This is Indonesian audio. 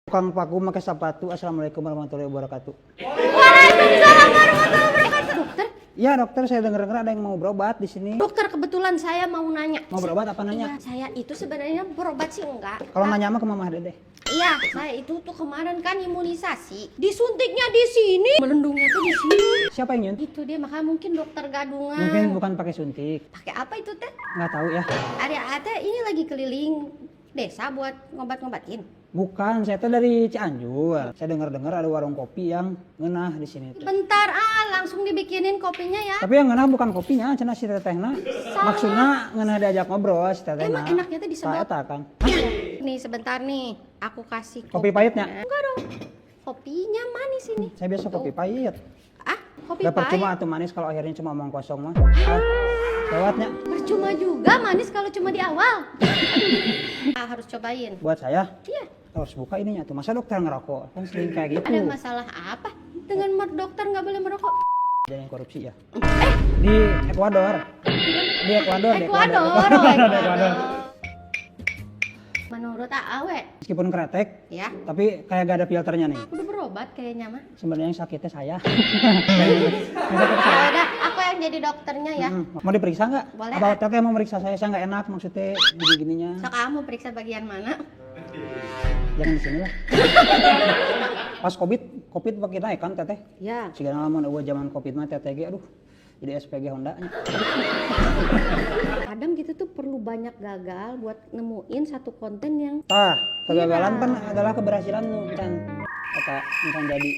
Tukang paku pakai sepatu. Assalamualaikum warahmatullahi wabarakatuh. Waalaikumsalam warahmatullahi wabarakatuh. Dokter? Iya dokter, saya dengar ada yang mau berobat di sini. Dokter, kebetulan saya mau nanya. Mau berobat apa nanya? Iya, saya itu sebenarnya berobat sih enggak. Kalau nanya mah ke Mama Dede. Iya, saya itu tuh kemarin kan imunisasi. Disuntiknya di sini, melendungnya tuh di sini. Siapa yang nyuntik? Itu dia, makanya mungkin dokter gadungan. Mungkin bukan pakai suntik. Pakai apa itu teh? Nggak tahu ya. Ada ini lagi keliling desa buat ngobat-ngobatin. Bukan, saya tuh dari Cianjur. Saya dengar ada warung kopi yang ngenah di sini. Bentar, langsung dibikinin kopinya ya. Tapi yang ngenah bukan kopinya, cenah si tetehna. Maksudnya ngenah diajak ngobrol si tetehna. Emang enaknya tuh disedot? Saya tak kan. Nih sebentar nih, aku kasih Kopi pahitnya? Enggak dong. Kopinya manis ini. Saya biasa kopi pahit. Ah, kopi Gak percuma pahit. tuh manis kalau akhirnya cuma omong kosong mah. Lewatnya. Percuma juga manis kalau cuma di awal. Harus cobain. Buat saya Iya. harus buka ininya tuh. Masa dokter ngerokok? Kan sering kayak gitu. Ada masalah apa dengan dokter nggak boleh merokok? Ada yang korupsi ya. Di Ekuador. Di Ekuador. Ekuador. Menurut Awe, Meskipun kretek, ya, tapi kayak gak ada filternya nih. udah berobat kayaknya mah. Sebenarnya yang sakitnya saya. Ya udah, aku yang jadi dokternya ya. Mau diperiksa nggak? Boleh, Apa hotelnya mau meriksa saya nggak enak maksudnya gini-gininya. So kamu periksa bagian mana? Jangan di sini lah. Pas COVID pakai naik kan teteh. Ya. Sigana lamun eueuh zaman COVID mah TTG aduh. Jadi SPG Honda. Kadang kita tuh perlu banyak gagal buat nemuin satu konten yang Kegagalan kan adalah keberhasilan nu kan. Kata jadi.